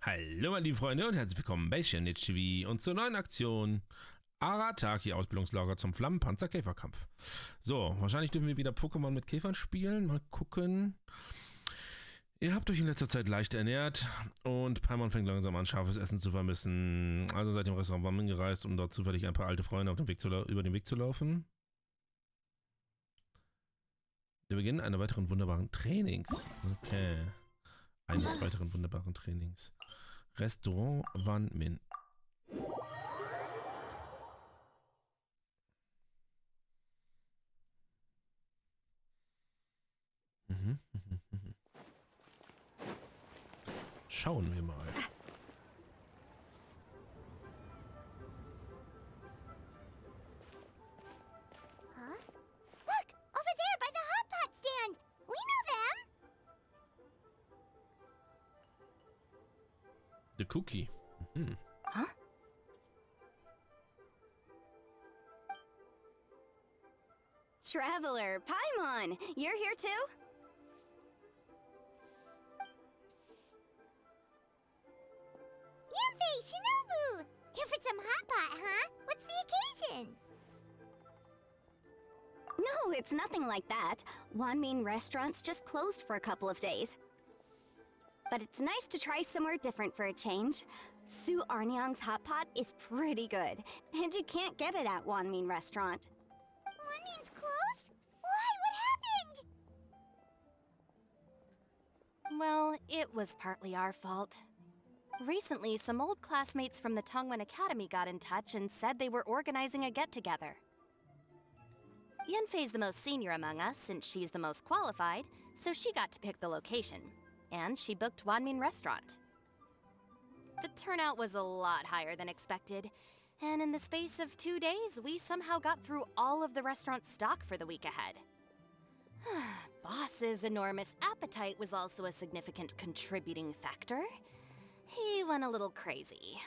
Hallo meine lieben Freunde und herzlich willkommen bei Genshin Impact und zur neuen Aktion Arataki-Ausbildungslager zum Flammenpanzer-Käferkampf. So, wahrscheinlich dürfen wir wieder Pokémon mit Käfern spielen. Mal gucken. Ihr habt euch in letzter Zeit leicht ernährt und Paimon fängt langsam an, scharfes Essen zu vermissen. Also seid im Restaurant Wammen gereist, um dort zufällig ein paar alte Freunde über den Weg zu laufen. Der Beginn einer weiteren wunderbaren Trainings. Okay. Eines weiteren wunderbaren Trainings. Restaurant Wan Min. Schauen wir mal. Huh? Look! Over there by the hot pot stand! We know them! The Cookie. Huh? Traveler, Paimon, you're here too? Yanfei, Shinobu! Here for some hot pot, huh? What's the occasion? No, it's nothing like that. Wanmin restaurant's just closed for a couple of days. But it's nice to try somewhere different for a change. Su Arnyang's hot pot is pretty good, and you can't get it at Wanmin restaurant. Wanmin's closed? Why? What happened? Well, it was partly our fault. Recently, some old classmates from the Tongwen Academy got in touch and said they were organizing a get-together. Yanfei's the most senior among us, since she's the most qualified, so she got to pick the location. And she booked Wanmin Restaurant. The turnout was a lot higher than expected, and in the space of 2 days, we somehow got through all of the restaurant's stock for the week ahead. Boss's enormous appetite was also a significant contributing factor. He went a little crazy.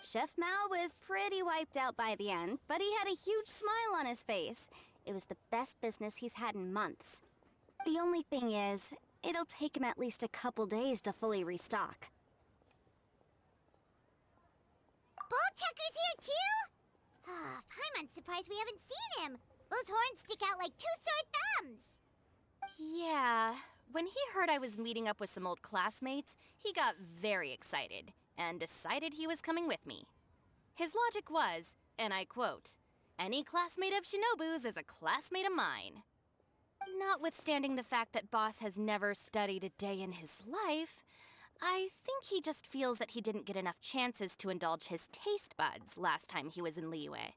Chef Mao was pretty wiped out by the end, but he had a huge smile on his face. It was the best business he's had in months. The only thing is, it'll take him at least a couple days to fully restock. Bullchucker's here too? Ah, Paimon's surprised we haven't seen him. Those horns stick out like two sore thumbs. Yeah, when he heard I was meeting up with some old classmates, he got very excited and decided he was coming with me. His logic was, and I quote, "Any classmate of Shinobu's is a classmate of mine." Notwithstanding the fact that Boss has never studied a day in his life, I think he just feels that he didn't get enough chances to indulge his taste buds last time he was in Liyue.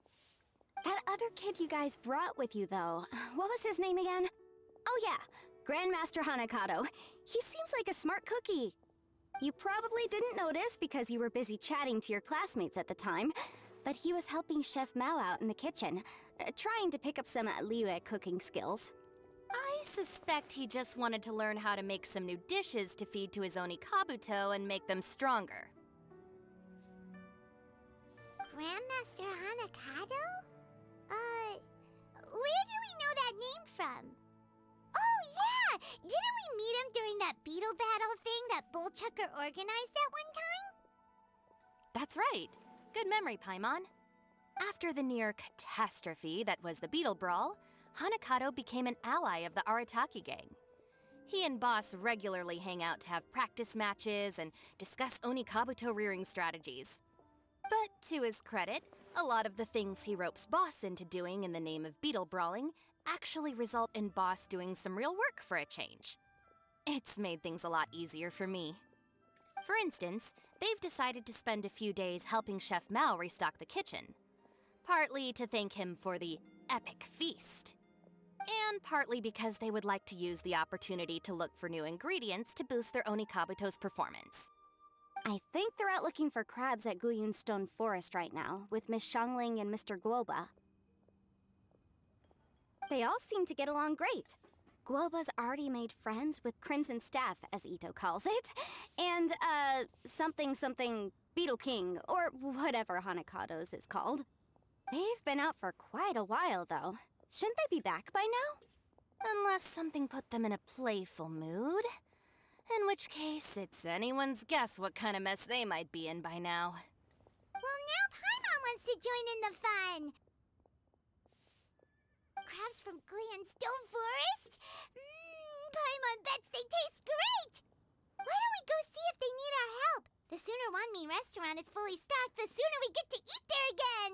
That other kid you guys brought with you, though, what was his name again? Oh yeah, Grandmaster Hanakato. He seems like a smart cookie. You probably didn't notice because you were busy chatting to your classmates at the time, but he was helping Chef Mao out in the kitchen, trying to pick up some Liyue cooking skills. I suspect he just wanted to learn how to make some new dishes to feed to his Onikabuto and make them stronger. Grandmaster Hanakato? Where do we know that name from? Oh, yeah! Didn't we meet him during that beetle battle thing that Bullchucker organized at one time? That's right. Good memory, Paimon. After the near catastrophe that was the Beetle Brawl, Hanakato became an ally of the Arataki gang. He and Boss regularly hang out to have practice matches and discuss Onikabuto rearing strategies. But to his credit, a lot of the things he ropes Boss into doing in the name of beetle brawling actually result in Boss doing some real work for a change. It's made things a lot easier for me. For instance, they've decided to spend a few days helping Chef Mao restock the kitchen. Partly to thank him for the epic feast. And partly because they would like to use the opportunity to look for new ingredients to boost their Onikabuto's performance. I think they're out looking for crabs at Guyun Stone Forest right now, with Miss Shangling and Mr. Guoba. They all seem to get along great. Guoba's already made friends with Crimson Staff, as Ito calls it, and, something Beetle King, or whatever Hanakato's is called. They've been out for quite a while, though. Shouldn't they be back by now? Unless something put them in a playful mood. In which case, it's anyone's guess what kind of mess they might be in by now. Well, now Paimon wants to join in the fun. Crabs from Gleonstone Forest? Paimon bets they taste great! Why don't we go see if they need our help? The sooner Wanmin restaurant is fully stocked, the sooner we get to eat there again!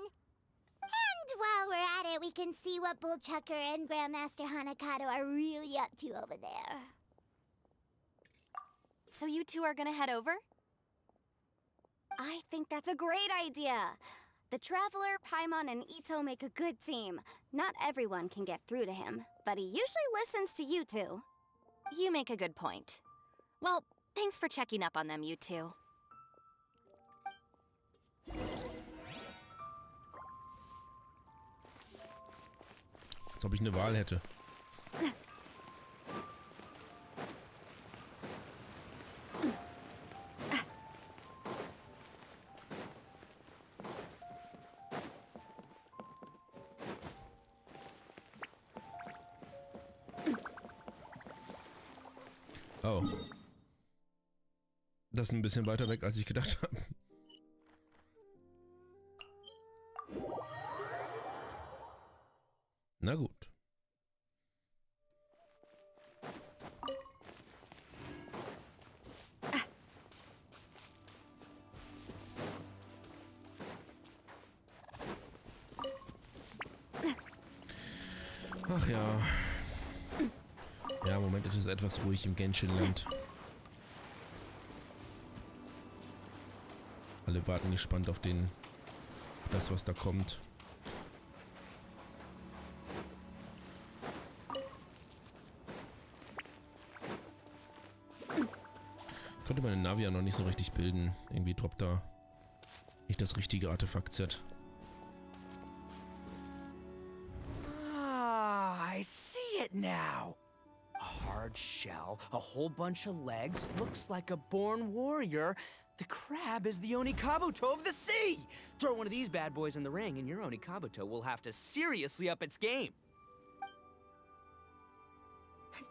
And while we're at it, we can see what Bullchucker and Grandmaster Hanakato are really up to over there. So you two are gonna head over? I think that's a great idea. The Traveler, Paimon, and Ito make a good team. Not everyone can get through to him, but he usually listens to you two. You make a good point. Well, thanks for checking up on them, you two. Als ob ich eine Wahl hätte. Oh. Das ist ein bisschen weiter weg, als ich gedacht habe. Na gut. Ach ja. Ja, im Moment ist es etwas ruhig im Genshin-Land. Alle warten gespannt auf das, was da kommt. Ich konnte meine Navi ja noch nicht so richtig bilden. Irgendwie droppt da nicht das richtige Artefakt-Set. Ah, I see it now. A hard shell, a whole bunch of legs, looks like a born warrior. The crab is the Onikabuto of the sea! Throw one of these bad boys in the ring and your Onikabuto will have to seriously up its game.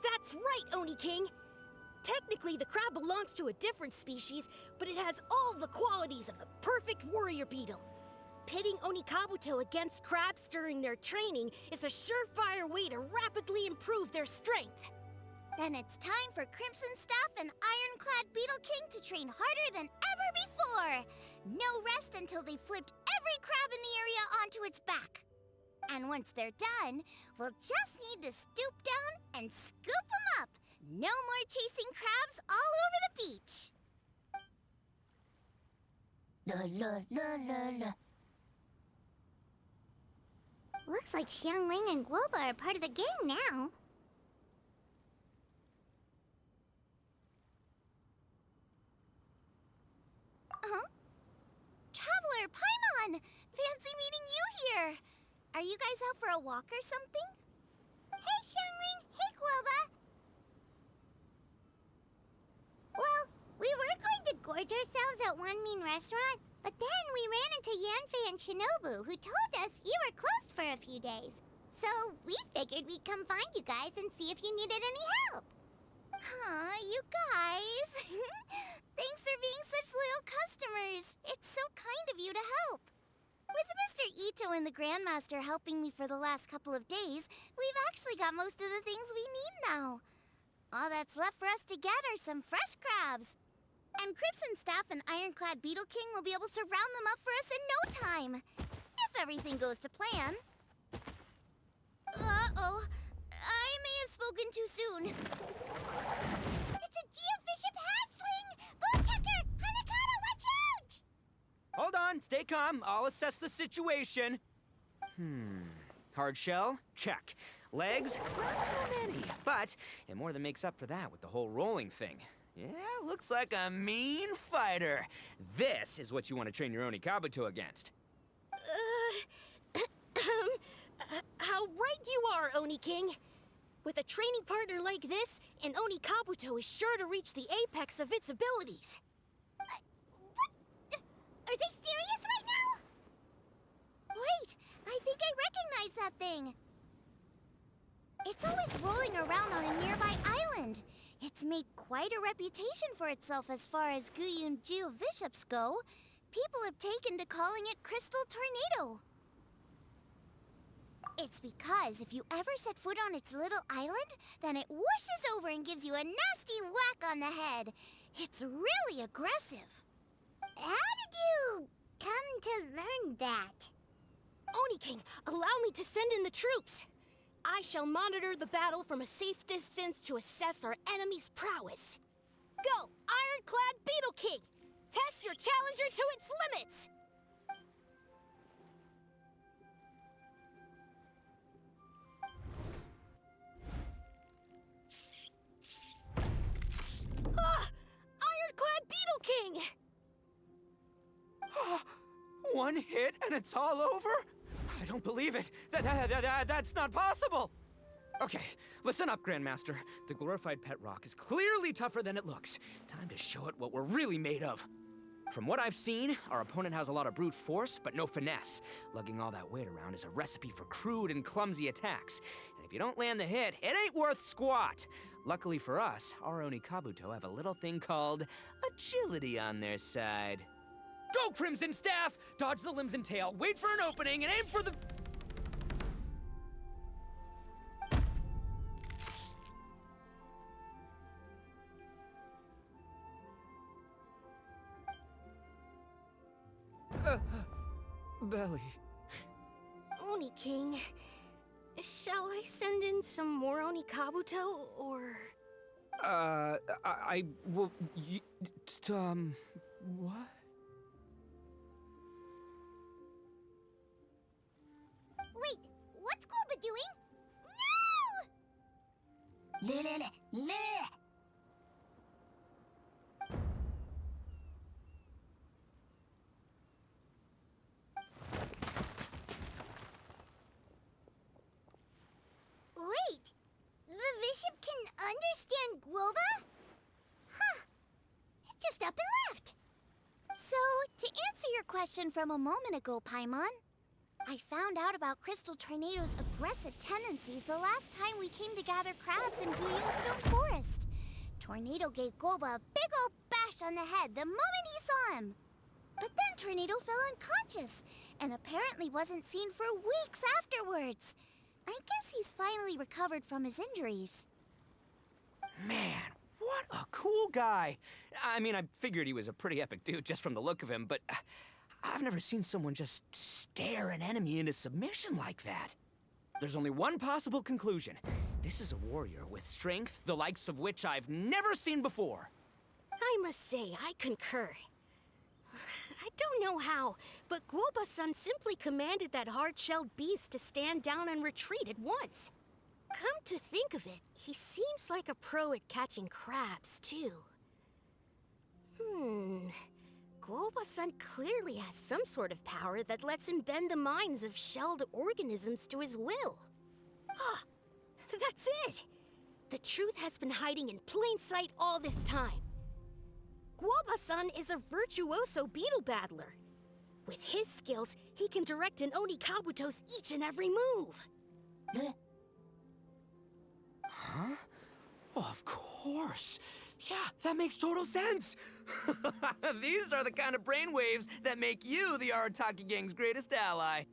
That's right, Oni King! Technically, the crab belongs to a different species, but it has all the qualities of the perfect warrior beetle. Pitting Onikabuto against crabs during their training is a surefire way to rapidly improve their strength. Then it's time for Crimson Staff and Ironclad Beetle King to train harder than ever before. No rest until they've flipped every crab in the area onto its back. And once they're done, we'll just need to stoop down and scoop them up. No more chasing crabs all over the beach. La la la la la. Looks like Xiangling and Guoba are part of the gang now. Huh? Traveler, Paimon! Fancy meeting you here! Are you guys out for a walk or something? Hey, Xiangling! Hey, Guoba! Well, we were going to gorge ourselves at Wanmin Restaurant, but then we ran into Yanfei and Shinobu, who told us you were closed for a few days. So we figured we'd come find you guys and see if you needed any help. Aw, you guys! Thanks for being such loyal customers. It's so kind of you to help. With Mr. Ito and the Grandmaster helping me for the last couple of days, we've actually got most of the things we need now. All that's left for us to get are some fresh crabs. And Crimson Staff and Ironclad Beetle King will be able to round them up for us in no time. If everything goes to plan. Uh-oh. I may have spoken too soon. It's a geofiship hatchling! Bullchucker! Hanakato, watch out! Hold on, stay calm. I'll assess the situation. Hard shell? Check. Legs? Not too many. But it more than makes up for that with the whole rolling thing. Yeah, looks like a mean fighter. This is what you want to train your Onikabuto against. How right you are, Oni King! With a training partner like this, an Onikabuto is sure to reach the apex of its abilities. What? Are they serious right now? Wait, I think I recognize that thing. It's always rolling around on a nearby island. It's made quite a reputation for itself as far as Guyun Geo-bishops go. People have taken to calling it Crystal Tornado. It's because if you ever set foot on its little island, then it whooshes over and gives you a nasty whack on the head. It's really aggressive. How did you come to learn that? Oni King, allow me to send in the troops. I shall monitor the battle from a safe distance to assess our enemy's prowess. Go, Ironclad Beetle King! Test your challenger to its limits! Ah! Ironclad Beetle King! One hit and it's all over? I don't believe it. That's not possible. Okay, listen up, Grandmaster. The glorified pet rock is clearly tougher than it looks. Time to show it what we're really made of. From what I've seen, our opponent has a lot of brute force, but no finesse. Lugging all that weight around is a recipe for crude and clumsy attacks. And if you don't land the hit, it ain't worth squat. Luckily for us, our Oni Kabuto have a little thing called agility on their side. Go, Crimson Staff! Dodge the limbs and tail, wait for an opening, and aim for the... belly. Oni King, shall I send in some more Oni Kabuto, or... Well, what? Wait, what's Goba doing? No! Wait, the bishop can understand Guoba? Huh, it just up and left. So, to answer your question from a moment ago, Paimon, I found out about Crystal Tornado's aggressive tendencies the last time we came to gather crabs in Stone Forest. Tornado gave Goba a big ol' bash on the head the moment he saw him. But then Tornado fell unconscious, and apparently wasn't seen for weeks afterwards. I guess he's finally recovered from his injuries. Man, what a cool guy. I mean, I figured he was a pretty epic dude just from the look of him, but I've never seen someone just stare an enemy into submission like that. There's only one possible conclusion. This is a warrior with strength, the likes of which I've never seen before. I must say, I concur. I don't know how, but Guoba-san simply commanded that hard-shelled beast to stand down and retreat at once. Come to think of it, he seems like a pro at catching crabs, too. Guoba-san clearly has some sort of power that lets him bend the minds of shelled organisms to his will. Ah, that's it! The truth has been hiding in plain sight all this time. Guoba-san is a virtuoso beetle battler. With his skills, he can direct an Oni Kabuto's each and every move. Huh? Oh, of course. Yeah, that makes total sense. These are the kind of brainwaves that make you the Arataki gang's greatest ally.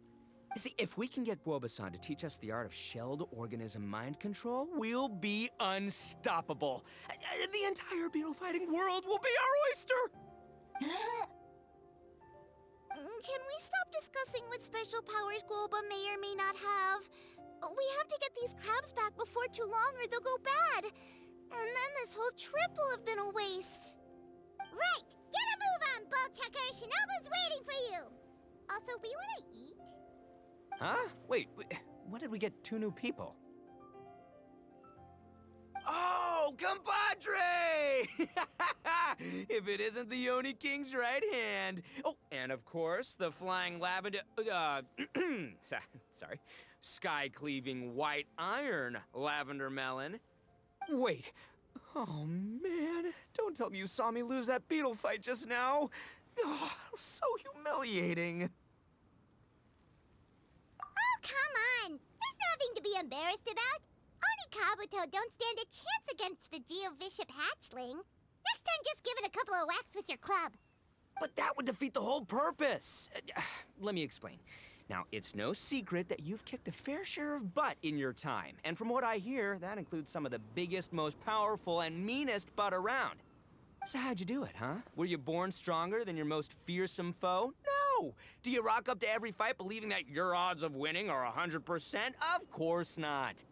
See, if we can get Guoba-san to teach us the art of shelled organism mind control, we'll be unstoppable. The entire beetle fighting world will be our oyster. Can we stop discussing what special powers Guoba may or may not have? We have to get these crabs back before too long or they'll go bad. And then this whole trip will have been a waste. Right! Get a move on, Bullchucker! Shinobu's waiting for you! Also, we want to eat? Huh? Wait, when did we get 2 new people? Oh, compadre! If it isn't the Oni King's right hand. Oh, and of course, the flying lavender, sorry, sky-cleaving white iron lavender melon. Wait, oh man, don't tell me you saw me lose that beetle fight just now. Oh, so humiliating. Oh, come on! There's nothing to be embarrassed about. Oni Kabuto don't stand a chance against the Geovishap hatchling. Next time, just give it a couple of whacks with your club. But that would defeat the whole purpose. Let me explain. Now, it's no secret that you've kicked a fair share of butt in your time. And from what I hear, that includes some of the biggest, most powerful, and meanest butt around. So how'd you do it, huh? Were you born stronger than your most fearsome foe? No! Do you rock up to every fight believing that your odds of winning are 100%? Of course not.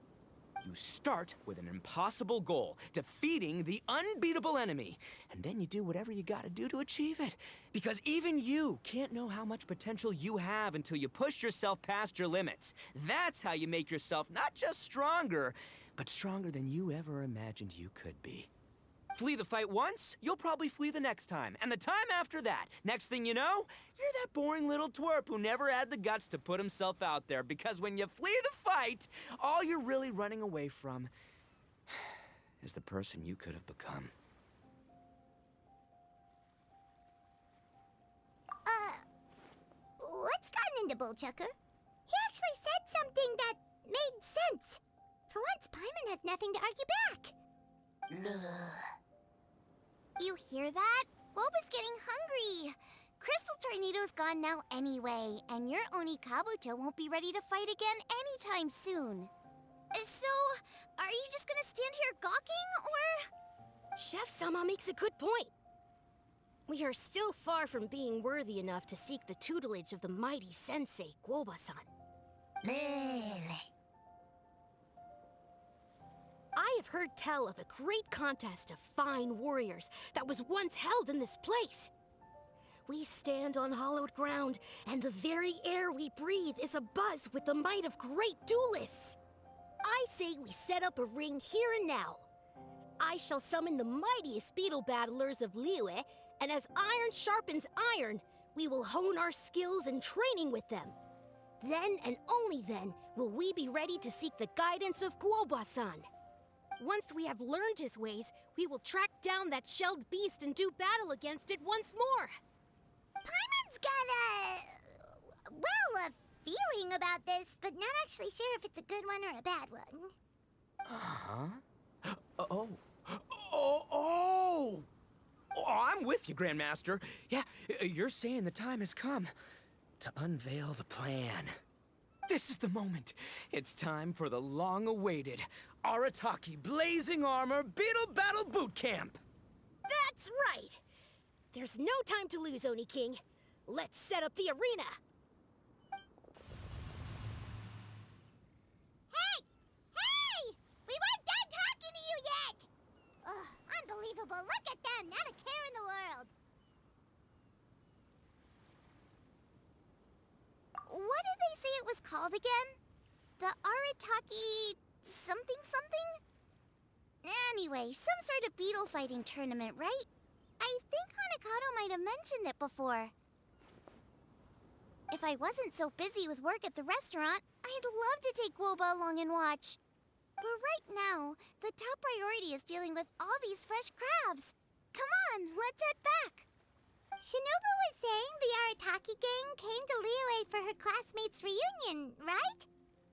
You start with an impossible goal, defeating the unbeatable enemy. And then you do whatever you gotta do to achieve it. Because even you can't know how much potential you have until you push yourself past your limits. That's how you make yourself not just stronger, but stronger than you ever imagined you could be. Flee the fight once, you'll probably flee the next time. And the time after that, next thing you know, you're that boring little twerp who never had the guts to put himself out there. Because when you flee the fight, all you're really running away from is the person you could have become. What's gotten into Bullchucker? He actually said something that made sense. For once, Paimon has nothing to argue back. You hear that? Boba's getting hungry. Crystal Tornado's gone now anyway, and your Oni Kabuto won't be ready to fight again anytime soon. So, are you just gonna stand here gawking, or...? Chef-sama makes a good point. We are still far from being worthy enough to seek the tutelage of the mighty sensei, Guoba-san. I have heard tell of a great contest of fine warriors that was once held in this place. We stand on hallowed ground, and the very air we breathe is abuzz with the might of great duelists. I say we set up a ring here and now. I shall summon the mightiest beetle battlers of Liyue, and as iron sharpens iron, we will hone our skills and training with them. Then and only then will we be ready to seek the guidance of Guoba-san. Once we have learned his ways, we will track down that shelled beast and do battle against it once more. Paimon's got a feeling about this, but not actually sure if it's a good one or a bad one. Oh, I'm with you, Grandmaster. Yeah, you're saying the time has come to unveil the plan. This is the moment. It's time for the long-awaited Arataki Blazing Armor Beetle Battle Boot Camp. That's right! There's no time to lose, Oni King. Let's set up the arena. Hey! We weren't done talking to you yet! Ugh, unbelievable. Look at them. Not a care in the world. What did they say it was called again? The Arataki... something? Anyway, some sort of beetle fighting tournament, right? I think Hanakato might have mentioned it before. If I wasn't so busy with work at the restaurant, I'd love to take Guoba along and watch. But right now, the top priority is dealing with all these fresh crabs. Come on, let's head back. Shinobu was saying the Arataki gang came to Liyue for her classmates' reunion, right?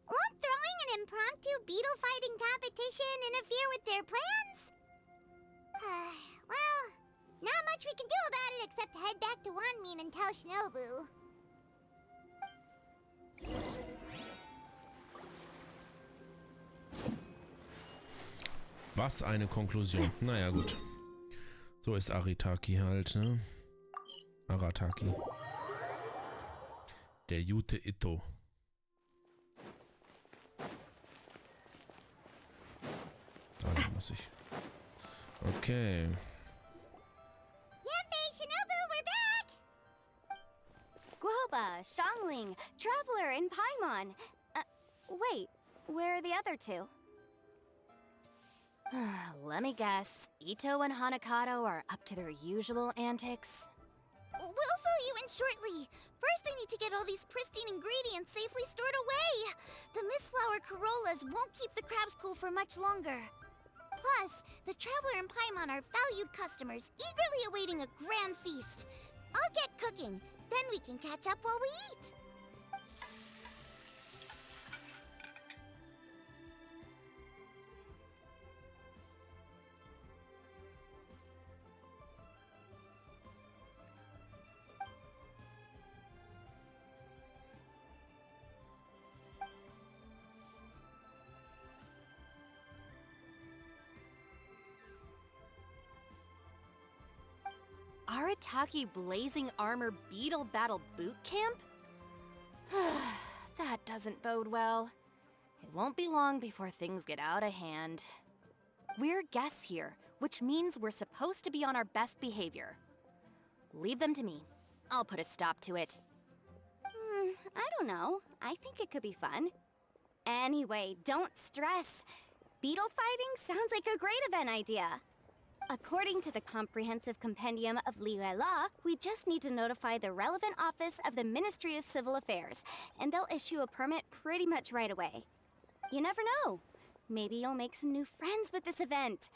Won't throwing an impromptu beetle fighting competition interfere with their plans? Well, not much we can do about it except head back to Wanmin and tell Shinobu. Was eine Konklusion. Naja, gut. So ist Arataki halt, ne? Arataki. Der Jute Ito. Da muss ich. Okay. Yanfei, Shinobu, we're back! Guoba, Xiangling, Traveler, and Paimon. Wait, where are the other two? Let me guess. Ito and Hanakato are up to their usual antics? We'll fill you in shortly. First, I need to get all these pristine ingredients safely stored away. The mistflower corollas won't keep the crabs cool for much longer. Plus, the Traveler and Paimon are valued customers, eagerly awaiting a grand feast. I'll get cooking, then we can catch up while we eat. Arataki Blazing Armor Beetle Battle Boot Camp? That doesn't bode well. It won't be long before things get out of hand. We're guests here, which means we're supposed to be on our best behavior. Leave them to me. I'll put a stop to it. I don't know. I think it could be fun. Anyway, don't stress. Beetle fighting sounds like a great event idea. According to the Comprehensive Compendium of Liyue Law, we just need to notify the relevant office of the Ministry of Civil Affairs, and they'll issue a permit pretty much right away. You never know. Maybe you'll make some new friends with this event.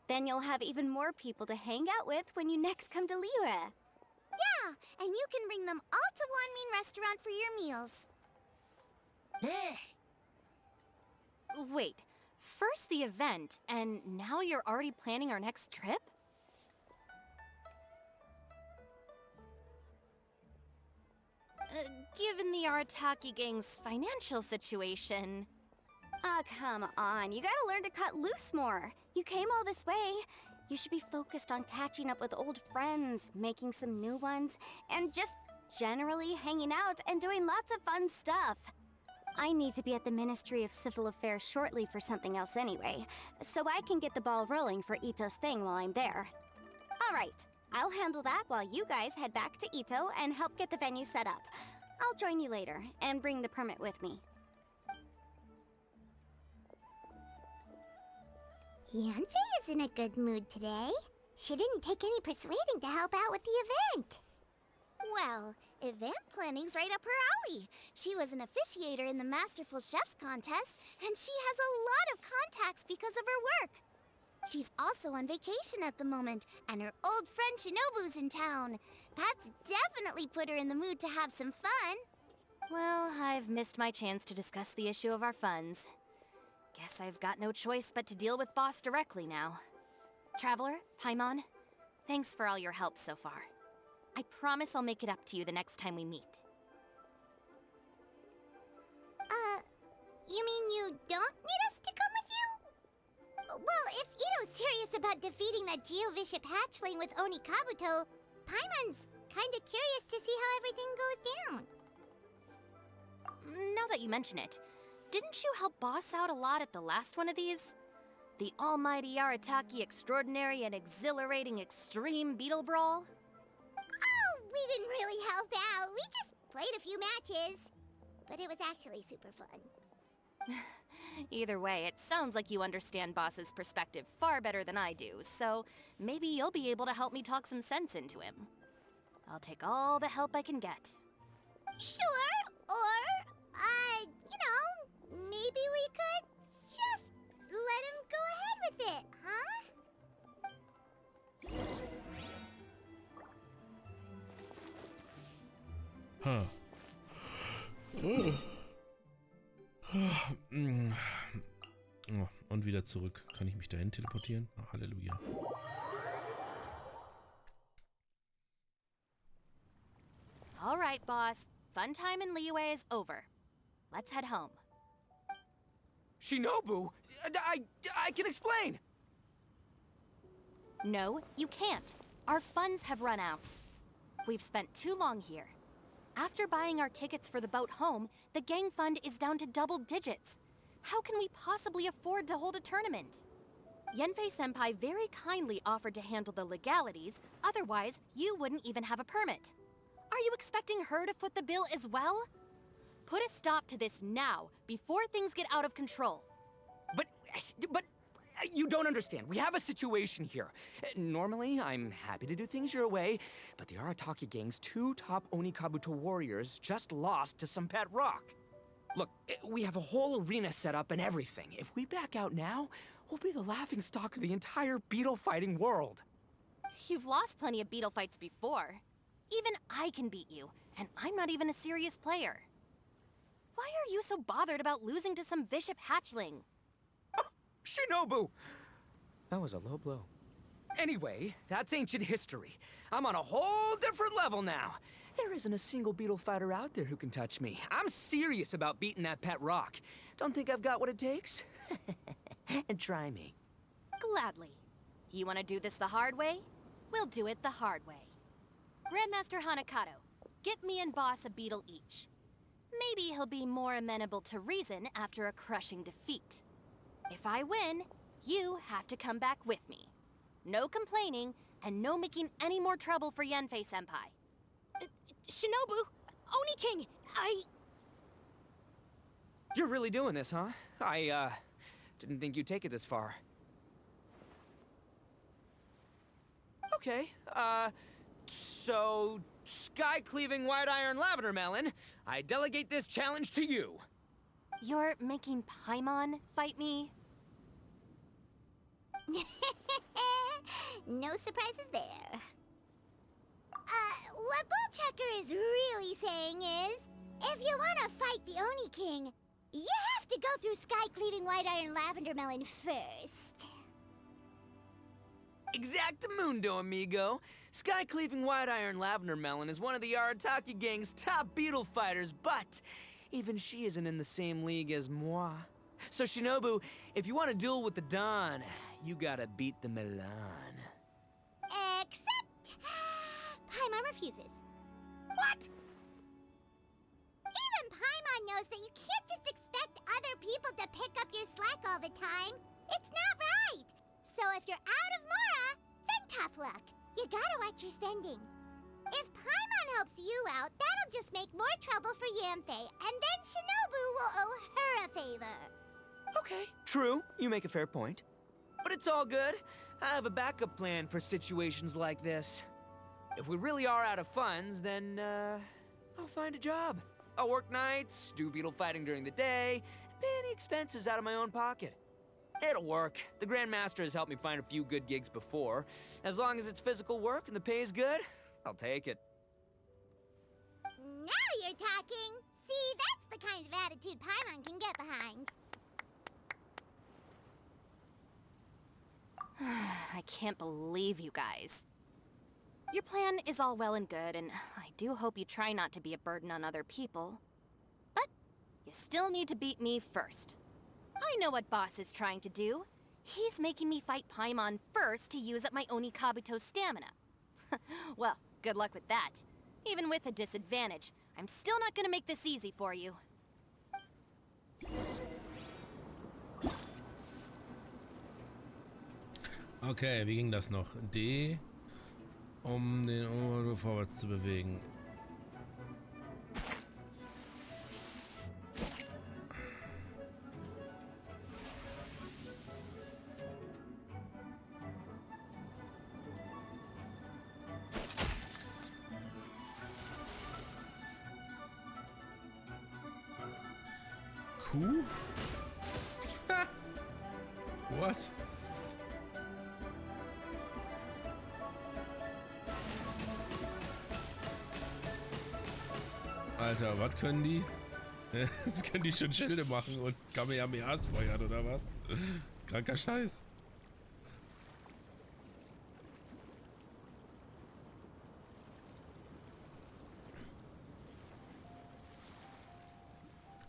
Then you'll have even more people to hang out with when you next come to Liyue. Yeah, and you can bring them all to Wanmin Restaurant for your meals. Wait, first the event, and now you're already planning our next trip? Given the Arataki gang's financial situation... Oh, come on. You gotta learn to cut loose more. You came all this way. You should be focused on catching up with old friends, making some new ones, and just generally hanging out and doing lots of fun stuff. I need to be at the Ministry of Civil Affairs shortly for something else anyway, so I can get the ball rolling for Ito's thing while I'm there. All right, I'll handle that while you guys head back to Ito and help get the venue set up. I'll join you later and bring the permit with me. Yanfei is in a good mood today. She didn't take any persuading to help out with the event. Well, event planning's right up her alley. She was an officiator in the Masterful Chefs contest, and she has a lot of contacts because of her work. She's also on vacation at the moment, and her old friend Shinobu's in town. That's definitely put her in the mood to have some fun. Well, I've missed my chance to discuss the issue of our funds. Guess I've got no choice but to deal with Boss directly now. Traveler, Paimon, thanks for all your help so far. I promise I'll make it up to you the next time we meet. You mean you don't need us to come with you? Well, if Ito's serious about defeating that Geovishap hatchling with Oni Kabuto, Paimon's kinda curious to see how everything goes down. Now that you mention it, didn't you help Boss out a lot at the last one of these? The almighty Arataki extraordinary and exhilarating extreme beetle brawl? Oh, we didn't really help out. We just played a few matches. But it was actually super fun. Either way, it sounds like you understand Boss's perspective far better than I do, so maybe you'll be able to help me talk some sense into him. I'll take all the help I can get. Sure, or, maybe we could just let him go ahead with it, Oh, und wieder zurück. Kann ich mich dahin teleportieren? Oh, Halleluja. All right, Boss. Fun time in Liyue is over. Let's head home. Shinobu, I can explain. No, you can't. Our funds have run out. We've spent too long here. After buying our tickets for the boat home, the gang fund is down to double digits. How can we possibly afford to hold a tournament? Yanfei-senpai very kindly offered to handle the legalities, otherwise you wouldn't even have a permit. Are you expecting her to foot the bill as well? Put a stop to this now, before things get out of control. But you don't understand. We have a situation here. Normally, I'm happy to do things your way, but the Arataki gang's 2 top Oni Kabuto warriors just lost to some pet rock. Look, we have a whole arena set up and everything. If we back out now, we'll be the laughingstock of the entire beetle fighting world. You've lost plenty of beetle fights before. Even I can beat you, and I'm not even a serious player. Why are you so bothered about losing to some Vishap hatchling? Shinobu! That was a low blow. Anyway, that's ancient history. I'm on a whole different level now. There isn't a single beetle fighter out there who can touch me. I'm serious about beating that pet rock. Don't think I've got what it takes? And try me. Gladly. You want to do this the hard way? We'll do it the hard way. Grandmaster Hanakato, get me and Boss a beetle each. Maybe he'll be more amenable to reason after a crushing defeat. If I win, you have to come back with me. No complaining, and no making any more trouble for Yanfei-senpai. Shinobu, Oni King, You're really doing this, huh? I didn't think you'd take it this far. Okay, so sky-cleaving white iron lavender melon, I delegate this challenge to you. You're making Paimon fight me? No surprises there. What Bullchecker is really saying is, if you want to fight the Oni King, you have to go through sky-cleaving white iron lavender melon first. Exactamundo, amigo. Sky-cleaving white iron lavender melon is one of the Arataki gang's top beetle fighters, but even she isn't in the same league as moi. So Shinobu, if you want to duel with the Don, you gotta beat the Milan. Except... Paimon refuses. What? Even Paimon knows that you can't just expect other people to pick up your slack all the time. It's not right. So if you're out of Mora, then tough luck. You gotta watch your spending. If Paimon helps you out, that'll just make more trouble for Yanfei, and then Shinobu will owe her a favor. Okay, true. You make a fair point. But it's all good. I have a backup plan for situations like this. If we really are out of funds, then, I'll find a job. I'll work nights, do beetle fighting during the day, and pay any expenses out of my own pocket. It'll work. The Grandmaster has helped me find a few good gigs before. As long as it's physical work and the pay is good, I'll take it. Now you're talking. See, that's the kind of attitude Paimon can get behind. I can't believe you guys. Your plan is all well and good, and I do hope you try not to be a burden on other people. But you still need to beat me first. I know what Boss is trying to do. He's making me fight Paimon first to use up my Oni Kabuto's stamina. Well, good luck with that. Even with a disadvantage, I'm still not gonna make this easy for you. Okay, wie ging das noch? D, um den Ohr vorwärts zu bewegen. Q? What? Alter, was können die? Jetzt können die schon Schilde machen und Kamehamehas feuern, oder was? Kranker Scheiß.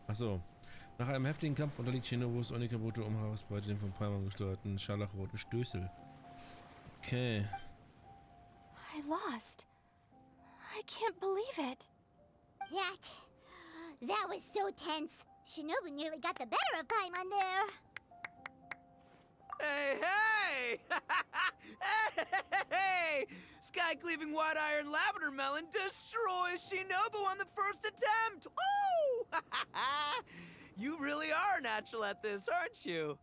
Achso. Nach einem heftigen Kampf unterliegt Shinobus Oni Kabuto um Herausbreite den von Paimon gesteuerten scharlachroten Stößel. Okay. I lost. I can't believe it. That was so tense. Shinobu nearly got the better of Paimon there. Hey, hey! Hey! Sky-cleaving white iron lavender melon destroys Shinobu on the first attempt! Ooh! You really are natural at this, aren't you?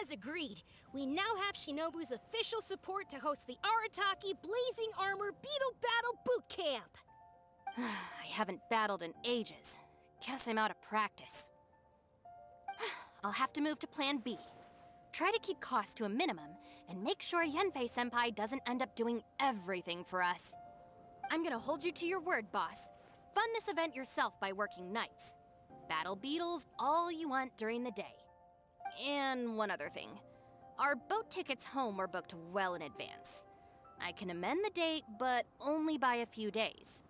as agreed, we now have Shinobu's official support to host the Arataki Blazing Armor Beetle Battle Boot Camp. I haven't battled in ages. Guess I'm out of practice. I'll have to move to Plan B. Try to keep costs to a minimum, and make sure Yanfei-senpai doesn't end up doing everything for us. I'm gonna hold you to your word, boss. Fund this event yourself by working nights. Battle beetles all you want during the day. And one other thing. Our boat tickets home were booked well in advance. I can amend the date, but only by a few days.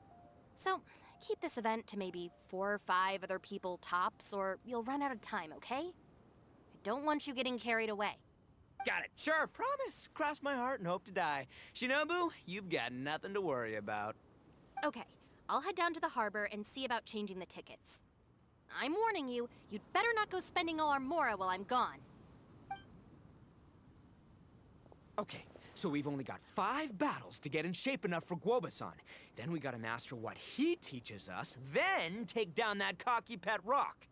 So, keep this event to maybe 4 or 5 other people tops, or you'll run out of time, okay? I don't want you getting carried away. Got it. Sure, promise. Cross my heart and hope to die. Shinobu, you've got nothing to worry about. Okay, I'll head down to the harbor and see about changing the tickets. I'm warning you, you'd better not go spending all our mora while I'm gone. Okay, so we've only got 5 battles to get in shape enough for Guoba-san. Then we gotta master what he teaches us, then take down that cocky pet rock.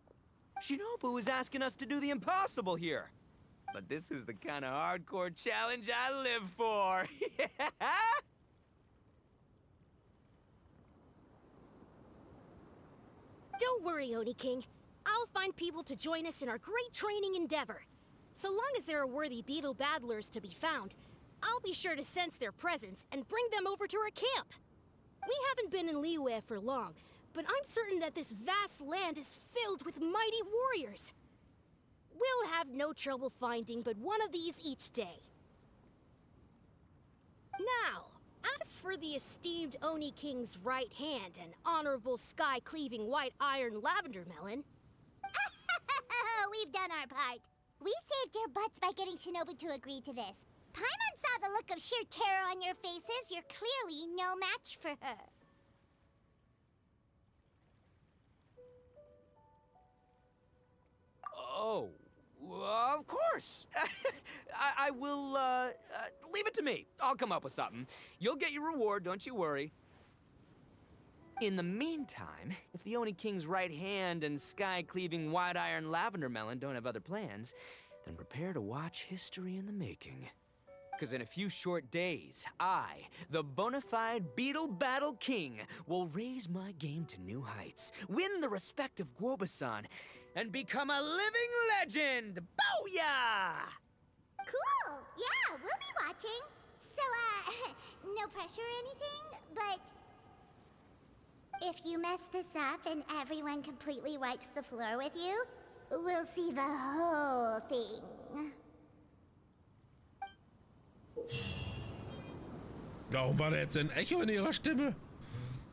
Shinobu is asking us to do the impossible here. But this is the kind of hardcore challenge I live for. Don't worry, Oni King. I'll find people to join us in our great training endeavor. So long as there are worthy beetle battlers to be found, I'll be sure to sense their presence and bring them over to our camp. We haven't been in Liyue for long, but I'm certain that this vast land is filled with mighty warriors. We'll have no trouble finding but one of these each day. Now, as for the esteemed Oni King's right hand and honorable sky-cleaving white iron lavender melon... We've done our part. We saved your butts by getting Shinobu to agree to this. Paimon saw the look of sheer terror on your faces. You're clearly no match for her. Oh, of course. I will, leave it to me. I'll come up with something. You'll get your reward, don't you worry. In the meantime, if the Oni King's right hand and sky-cleaving white iron lavender melon don't have other plans, then prepare to watch history in the making. Because in a few short days, I, the bona fide Beetle Battle King, will raise my game to new heights, win the respect of Guoba-san, and become a living legend! Booyah! Cool. Yeah, we'll be watching. So, no pressure or anything, but... if you mess this up and everyone completely wipes the floor with you, we'll see the whole thing. Warum war da jetzt ein Echo in ihrer Stimme?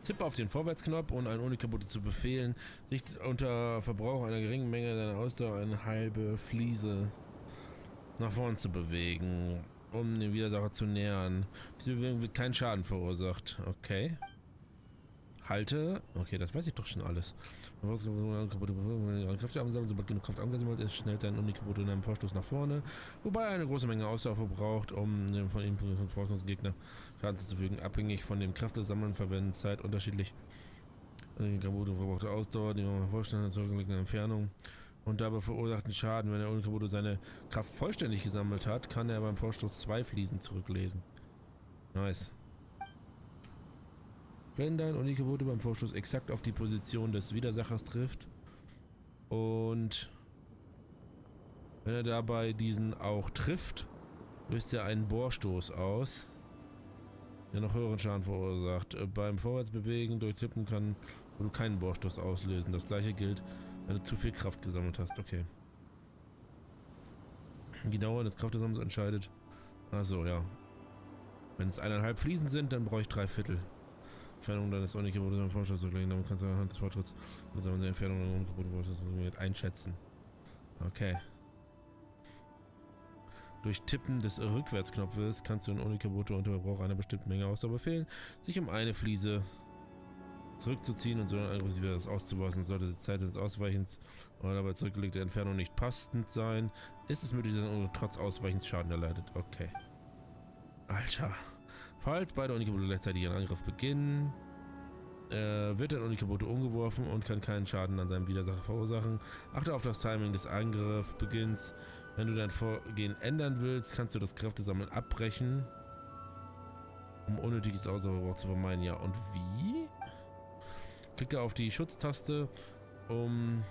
Tippe auf den Vorwärtsknopf, um einen Unikabote zu befehlen, sich unter Verbrauch einer geringen Menge seiner Ausdauer eine halbe Fliese nach vorn zu bewegen, um den Widersacher zu nähern. Diese Bewegung wird keinen Schaden verursacht. Okay. Halte. Okay, das weiß ich doch schon alles. Kräfte ansammeln, sobald genug Kraft angesammelt ist, schnellt dein Unikabote in einem Vorstoß nach vorne, wobei er eine große Menge Ausdauer verbraucht, um dem von ihm Forschungsgegner Schaden zuzufügen. Abhängig von dem Kräftesammeln verwenden Zeit unterschiedlich. Unikabote verbrauchte Ausdauer, die man vorstellen in zurückgelegter Entfernung und dabei verursachten Schaden. Wenn der Unikabote seine Kraft vollständig gesammelt hat, kann er beim Vorstoß 2 Fliesen zurücklesen. Nice. Wenn dein Unikabote beim Vorstoß exakt auf die Position des Widersachers trifft und wenn er dabei diesen auch trifft, löst er einen Bohrstoß aus, der noch höheren Schaden verursacht. Beim Vorwärtsbewegen durch Tippen kann du keinen Bohrstoß auslösen. Das gleiche gilt, wenn du zu viel Kraft gesammelt hast. Okay. Die Dauer des Kraftgesammels entscheidet. Achso, ja. Wenn es 1,5 Fliesen sind, dann brauche ich 3/4. Entfernung deines Unikabotes beim Vorstoß zu legen. Damit kannst du anhand des Fortschritts die Entfernung deines Unikabotes einschätzen. Okay. Durch Tippen des Rückwärtsknopfes kannst du den Unikabote unter Verbrauch einer bestimmten Menge Ausdauer befehlen, sich um eine Fliese zurückzuziehen und so einen Angriff wieder auszuweisen. Sollte die Zeit des Ausweichens oder dabei zurückgelegte Entfernung nicht passend sein, ist es möglich, dass er trotz Ausweichens Schaden erleidet. Okay. Alter. Falls beide Unikabote gleichzeitig ihren Angriff beginnen, wird der Unikabote umgeworfen und kann keinen Schaden an seinem Widersacher verursachen. Achte auf das Timing des Angriffbeginns. Wenn du dein Vorgehen ändern willst, kannst du das Kräftesammeln abbrechen, um unnötiges Ausdauerverbrauch zu vermeiden. Ja, und wie? Klicke auf die Schutztaste, um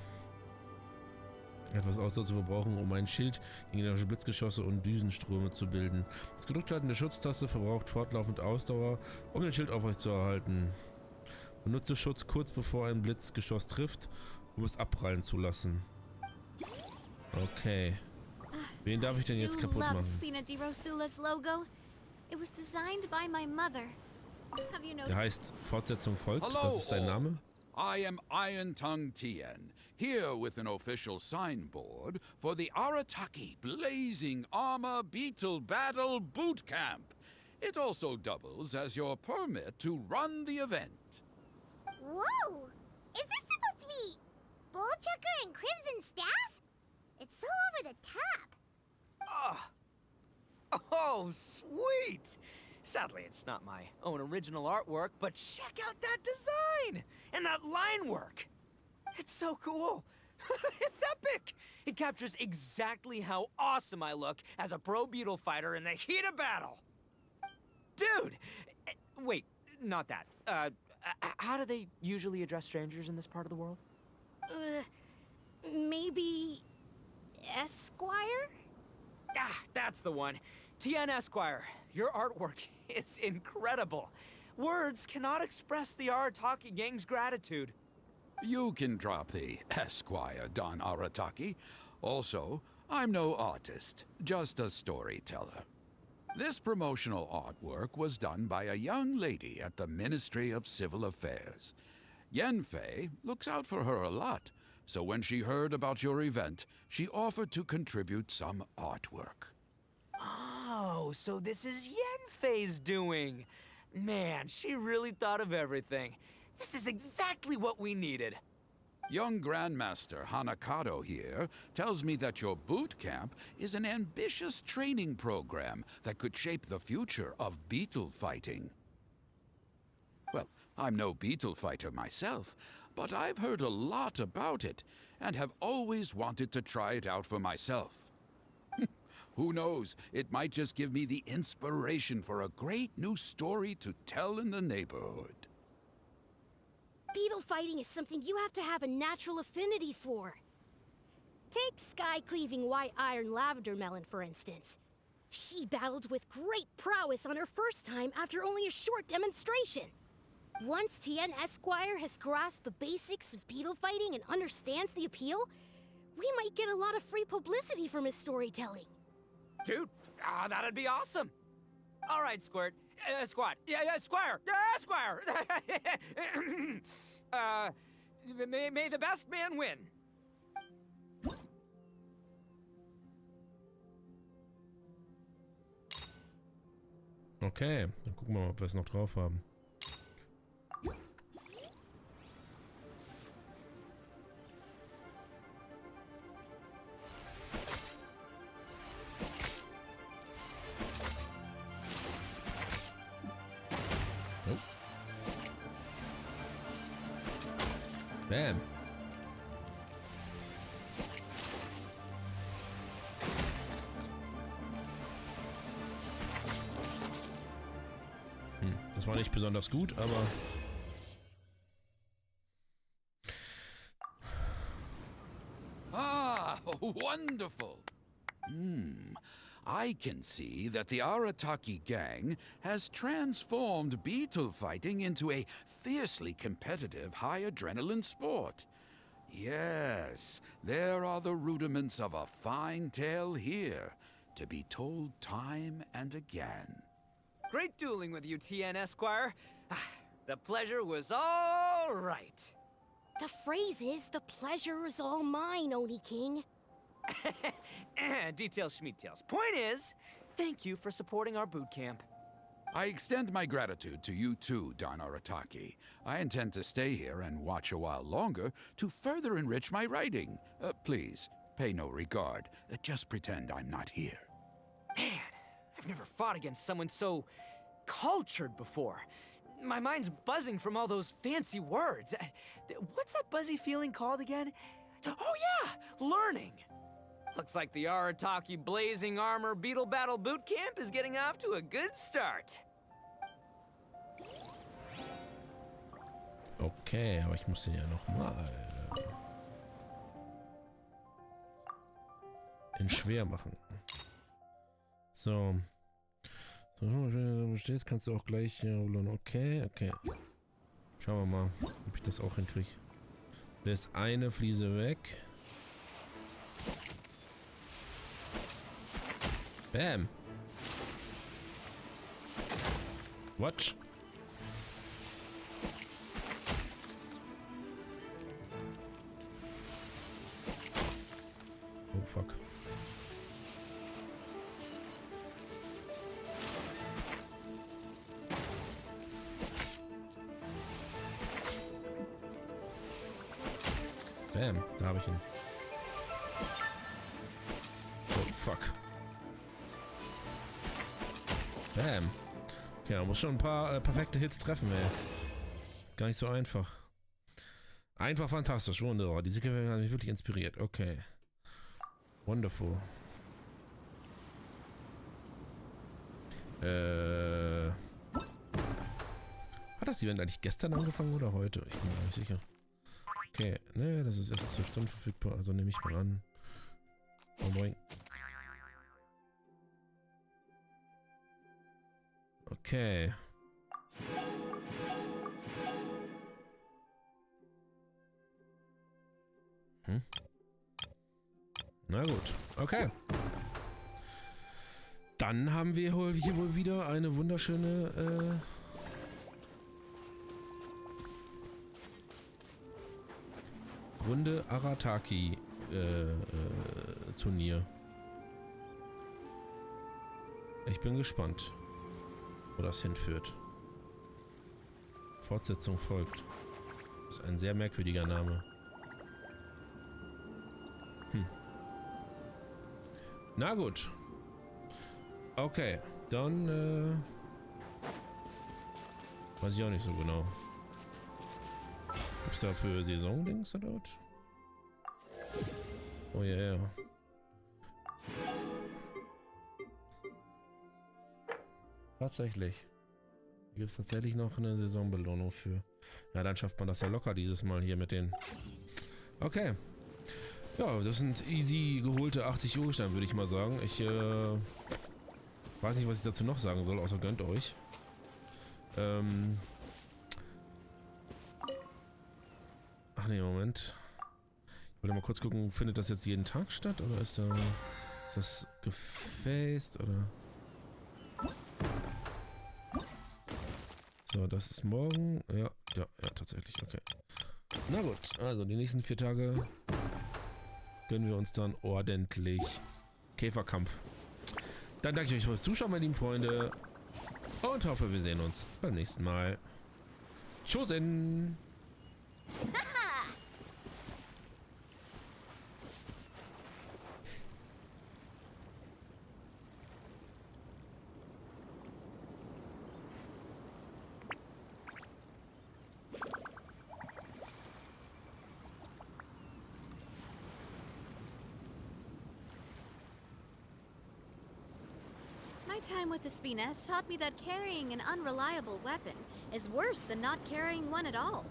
etwas Ausdauer zu verbrauchen, um ein Schild gegen gegnerische Blitzgeschosse und Düsenströme zu bilden. Das gedrückte der Schutztaste verbraucht fortlaufend Ausdauer, um den Schild aufrechtzuerhalten. Benutze Schutz kurz bevor ein Blitzgeschoss trifft, um es abprallen zu lassen. Okay. Wen darf ich denn jetzt kaputt machen? Der heißt Fortsetzung folgt. Was ist sein Name? I am Iron-Tongue Tian, here with an official signboard for the Arataki Blazing Armor Beetle Battle Boot Camp. It also doubles as your permit to run the event. Whoa! Is this supposed to be Bullchucker and Crimson Staff? It's so over the top. Oh, sweet! Sadly, it's not my own original artwork, but check out that design! And that line work! It's so cool! It's epic! It captures exactly how awesome I look as a pro beetle fighter in the heat of battle! Dude! Wait, not that. How do they usually address strangers in this part of the world? Maybe... Esquire? Ah, that's the one. Tian Esquire, your artwork is incredible. Words cannot express the Arataki gang's gratitude. You can drop the Esquire, Don Arataki. Also, I'm no artist, just a storyteller. This promotional artwork was done by a young lady at the Ministry of Civil Affairs. Yanfei looks out for her a lot, so when she heard about your event, she offered to contribute some artwork. Oh, so this is Yanfei's doing. Man, she really thought of everything. This is exactly what we needed. Young Grandmaster Hanakado here tells me that your boot camp is an ambitious training program that could shape the future of beetle fighting. Well, I'm no beetle fighter myself, but I've heard a lot about it and have always wanted to try it out for myself. Who knows, it might just give me the inspiration for a great new story to tell in the neighborhood. Beetle fighting is something you have to have a natural affinity for. Take sky-cleaving white iron lavender melon, for instance. She battled with great prowess on her first time after only a short demonstration. Once Tian Esquire has grasped the basics of beetle fighting and understands the appeal, we might get a lot of free publicity from his storytelling. Dude, that'd be awesome. All right, Squirt. Squad. Yeah, Squire. Squire. May the best man win. Okay, dann gucken wir mal, ob wir es noch drauf haben. Nope. Bam. Das war nicht besonders gut, aber... Ah, wonderful! I can see that the Arataki gang has transformed beetle fighting into a fiercely competitive high-adrenaline sport. Yes, there are the rudiments of a fine tale here, to be told time and again. Great dueling with you, Tian Esquire. The pleasure was all right. The phrase is, the pleasure is all mine, Oni King. Details schmeetails. Point is, thank you for supporting our boot camp. I extend my gratitude to you too, Don Arataki. I intend to stay here and watch a while longer to further enrich my writing. Please, pay no regard. Just pretend I'm not here. Man, I've never fought against someone so cultured before. My mind's buzzing from all those fancy words. What's that buzzy feeling called again? Oh yeah, learning. Looks like the Arataki Blazing Armor Beetle Battle Boot Camp is getting off to a good start. Okay, aber ich muss den ja nochmal in schwer machen. So. So, wenn du stehst, kannst du auch gleich rollen. Okay, okay. Schauen wir mal, ob ich das auch hinkriege. Lässt eine Fliese weg. Bam. What? Bam, da habe ich ihn. Oh, fuck. Bam. Okay, man muss schon ein paar perfekte Hits treffen, ey. Gar nicht so einfach. Einfach fantastisch, wunderbar. Diese Kämpfe haben mich wirklich inspiriert. Okay. Wonderful. Hat das Event eigentlich gestern angefangen oder heute? Ich bin mir nicht sicher. Okay, ne, das ist erst 12 Stunden verfügbar, also nehme ich mal an. Oh moin. Okay. Na gut, okay. Dann haben wir hier wohl wieder eine wunderschöne Runde Arataki Turnier. Ich bin gespannt, wo das hinführt. Fortsetzung folgt. Das ist ein sehr merkwürdiger Name. Na gut. Okay, dann weiß ich auch nicht so genau. Gibt's da für Saison-Dings oder was? Oh ja, yeah. Tatsächlich. Hier gibt es tatsächlich noch eine Saisonbelohnung für. Ja, dann schafft man das ja locker dieses Mal hier mit den. Okay. Ja, das sind easy geholte 80 Ursteine, würde ich mal sagen. Ich weiß nicht, was ich dazu noch sagen soll, außer gönnt euch. Ach nee, Moment. Ich wollte mal kurz gucken, findet das jetzt jeden Tag statt oder ist das gefaced oder? So, das ist morgen. Ja, tatsächlich, okay. Na gut, also die nächsten 4 Tage gönnen wir uns dann ordentlich Käferkampf. Dann danke ich euch fürs Zuschauen, meine lieben Freunde. Und hoffe, wir sehen uns beim nächsten Mal. Tschüssen! My time with the Spina has taught me that carrying an unreliable weapon is worse than not carrying one at all.